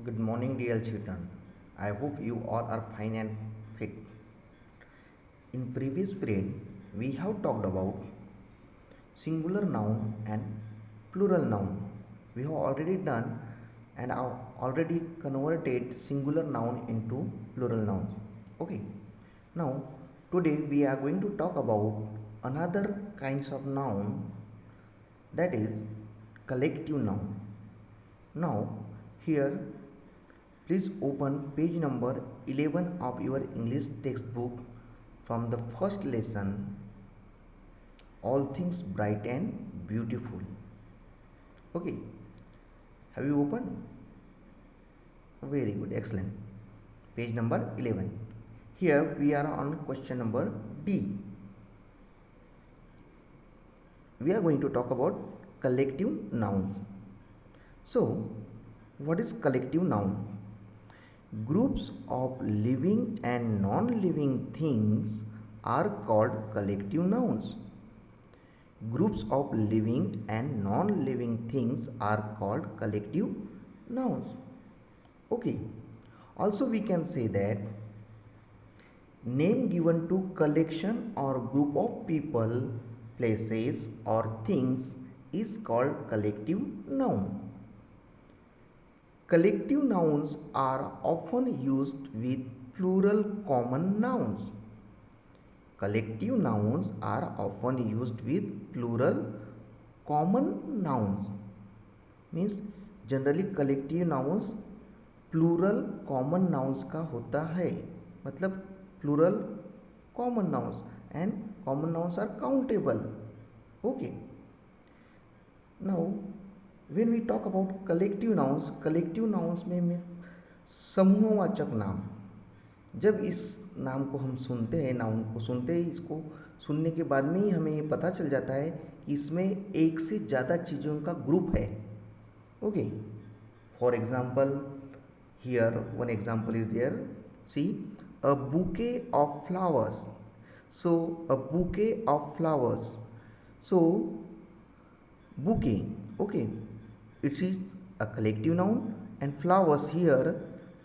Good morning, dear children. I hope you all are fine and fit. In previous period, we have talked about singular noun and plural noun. We have already done and have already converted singular noun into plural nouns. Okay. Now, today we are going to talk about another kinds of noun, that is collective noun. Now, here please open page number 11 of your English textbook from the first lesson, All Things Bright and Beautiful. Okay, have you opened? Very good, excellent. Page number 11. Here we are on question number D. We are going to talk about collective nouns. So, what is collective noun? Groups of living and non-living things are called collective nouns. Groups of living and non-living things are called collective nouns. Okay. Also we can say that name given to collection or group of people, places or things is called collective noun. Collective nouns are often used with plural common nouns. Collective nouns are often used with plural common nouns. Means generally collective nouns plural common nouns का होता है. मतलब plural common nouns and common nouns are countable. Okay. Now when we talk about collective nouns में समूहवाचक नाम. जब इस नाम को हम सुनते हैं, नाउन को सुनते हैं, इसको सुनने के बाद में ही हमें ये पता चल जाता है कि इसमें एक से ज़्यादा चीज़ों का ग्रुप है. Okay, for example here one example is there. See, a bouquet of flowers. So a bouquet of flowers. So bouquet, okay, it is a collective noun, and flowers here,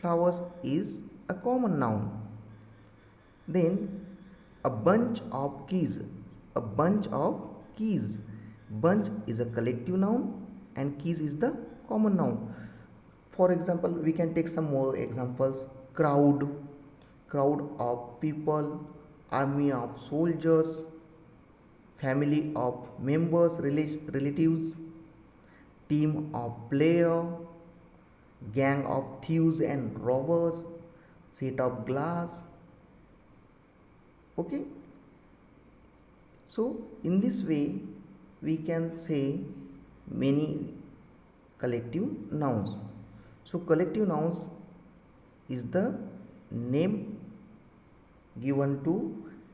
flowers is a common noun. Then a bunch of keys, a bunch of keys. Bunch is a collective noun and keys is the common noun. For example, we can take some more examples. Crowd, crowd of people, army of soldiers, family of members, relatives, team of player, gang of thieves and robbers, set of glass. Okay, so in this way we can say many collective nouns. So collective nouns is the name given to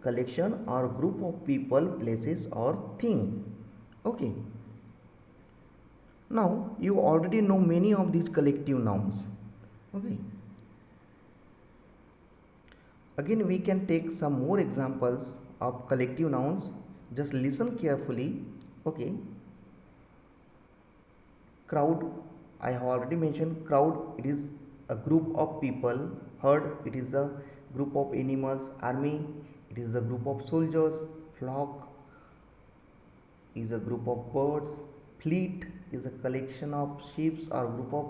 collection or group of people, places or thing. Okay, now you already know many of these collective nouns. Okay, again we can take some more examples of collective nouns. Just listen carefully. Okay, crowd, I have already mentioned. Crowd, it is a group of people. Herd, it is a group of animals. Army, it is a group of soldiers. Flock is a group of birds. Fleet is a collection of ships or group of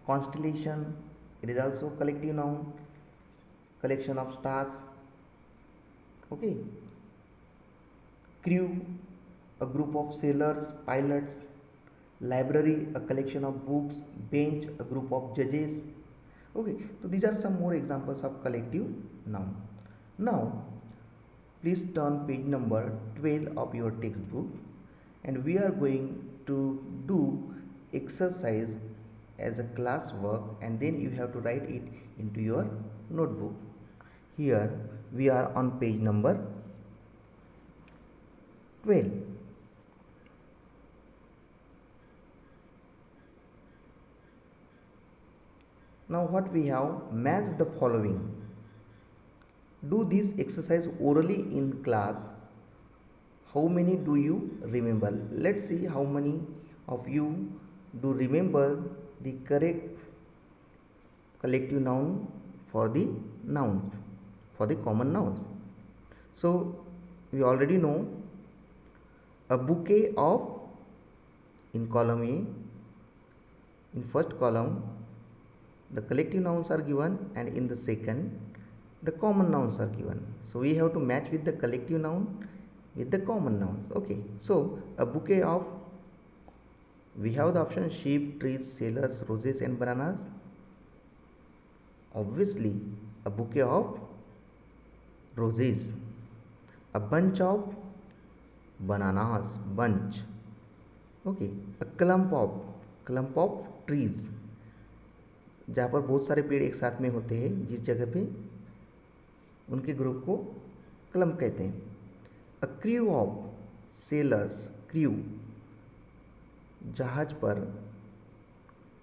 constellation. It is also collective noun. Collection of stars. Okay, crew, a group of sailors, pilots. Library, a collection of books. Bench, a group of judges. Okay, so these are some more examples of collective noun. Now please turn page number 12 of your textbook, and we are going to do exercise as a class work, and then you have to write it into your notebook. Here we are on page number 12. Now what we have, match the following. Do this exercise orally in class. How many do you remember? Let's see how many of you do remember the correct collective noun for the nouns, for the common nouns. So we already know a bouquet of, in column A, in first column the collective nouns are given, and in the second the common nouns are given. So we have to match with the collective noun with the common nouns. Okay, so a bouquet of, we have the option sheep, trees, sailors, roses and bananas. Obviously a bouquet of roses. A bunch of bananas, bunch. Okay, a clump of trees, जहाँ पर बहुत सारे पेड़ एक साथ में होते हैं, जिस जगह पे उनके ग्रुप को क्लम्प कहते हैं. A crew of sellers, crew, जहाज पर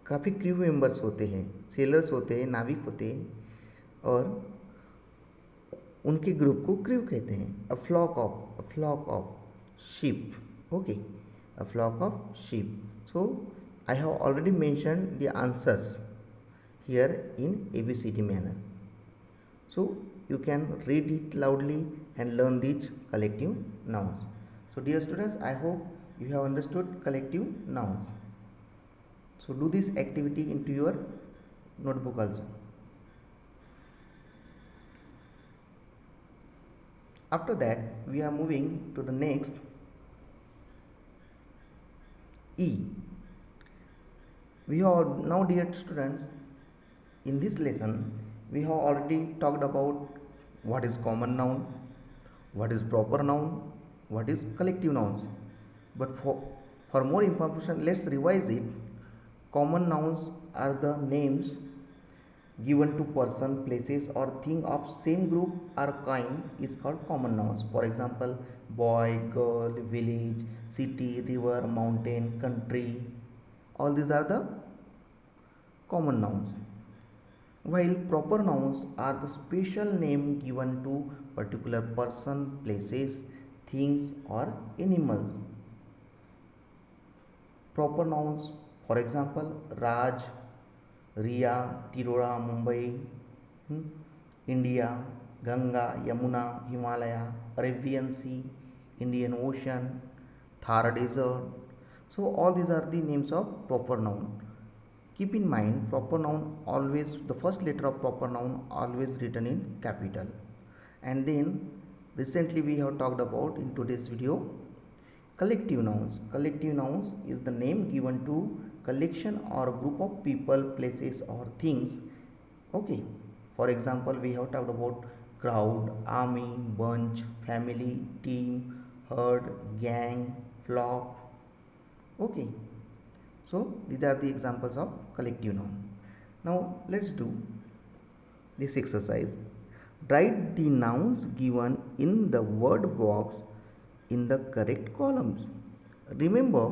काफ़ी क्रू मेंबर्स होते हैं, सेलर्स होते हैं, नाविक होते हैं, और उनके ग्रुप को क्रू कहते हैं. A flock of sheep. Okay, a flock of sheep. So I have already mentioned the answers here in ABCD manner. So you can read it loudly and learn these collective nouns. So dear students, I hope you have understood collective nouns. So do this activity into your notebook also. After that, we are moving to the next, E. We have now, dear students, in this lesson we have already talked about what is common noun, what is proper noun, what is collective nouns. But for more information, let's revise it. Common nouns are the names given to person, places or thing of same group or kind is called common nouns. For example, boy, girl, village, city, river, mountain, country, all these are the common nouns. While proper nouns are the special name given to particular person, places, things or animals. Proper nouns, for example, Raj, Riya, Tirora, Mumbai, India, Ganga, Yamuna, Himalaya, Arabian Sea, Indian Ocean, Thar Desert. So all these are the names of proper noun. Keep in mind, proper noun always, the first letter of proper noun always written in capital. And then recently we have talked about in today's video collective nouns. Collective nouns is the name given to collection or group of people, places or things. Okay, for example, we have talked about crowd, army, bunch, family, team, herd, gang, flock. Okay, so these are the examples of collective noun. Now let's do this exercise. Write the nouns given in the word box in the correct columns. Remember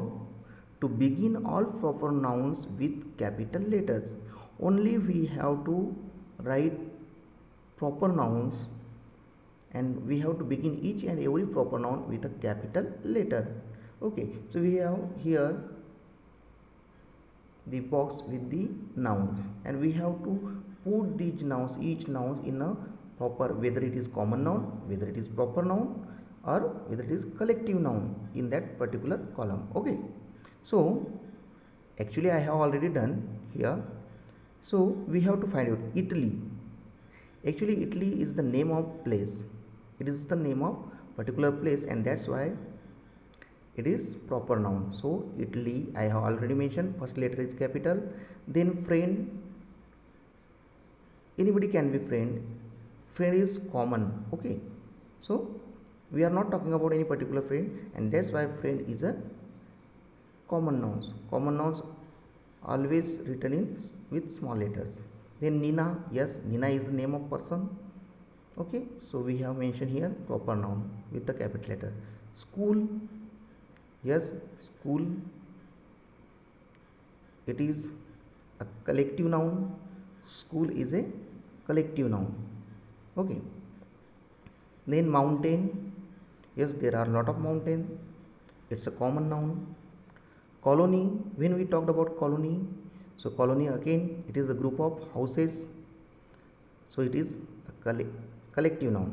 to begin all proper nouns with capital letters. Only we have to write proper nouns, and we have to begin each and every proper noun with a capital letter. Okay, so we have here the box with the nouns, and we have to put these nouns, each noun in a proper, whether it is common noun, whether it is proper noun, or whether it is collective noun in that particular column. Okay, so actually I have already done here. So we have to find out Italy. Actually Italy is the name of place, it is the name of particular place, and that's why it is proper noun. So Italy, I have already mentioned, first letter is capital. Then friend, anybody can be friend, friend is common. Okay, so we are not talking about any particular friend, and that's why friend is a common nouns. Common nouns always written in with small letters. Then Nina, yes, Nina is the name of person. Okay, so we have mentioned here proper noun with the capital letter. School, yes, school, it is a collective noun. School is a collective noun. Okay, then mountain, yes, there are a lot of mountains, it's a common noun. Colony, when we talked about colony, So colony again, it is a group of houses, so it is a collective noun.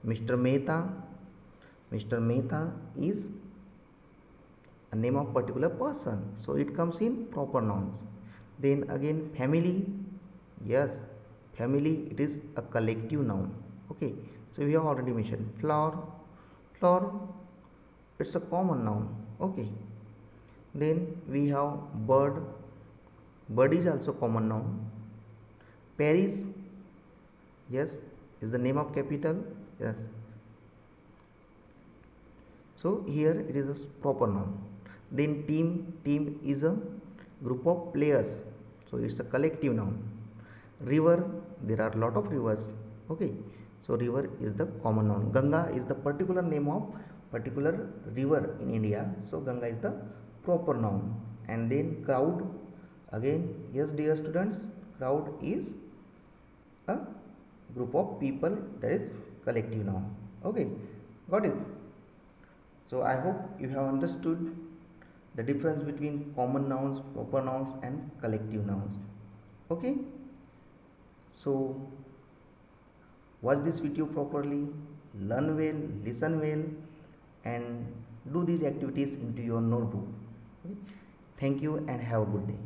Mr. Mehta, Mr. Mehta is a name of particular person, so it comes in proper nouns. Then again family, yes, family, it is a collective noun. Okay, so we have already mentioned flower, flower, it's a common noun. Okay, then we have bird, bird is also common noun. Paris, yes, is the name of capital. Yes, so here it is a proper noun. Then team, team is a group of players, so it's a collective noun. River, there are a lot of rivers. Okay, so river is the common noun. Ganga is the particular name of particular river in India, so Ganga is the proper noun. And then crowd, again, yes dear students, crowd is a group of people, that is collective noun. Okay, got it? So I hope you have understood the difference between common nouns, proper nouns and collective nouns. Okay, so watch this video properly, learn well, listen well, and do these activities into your notebook. Okay? Thank you and have a good day.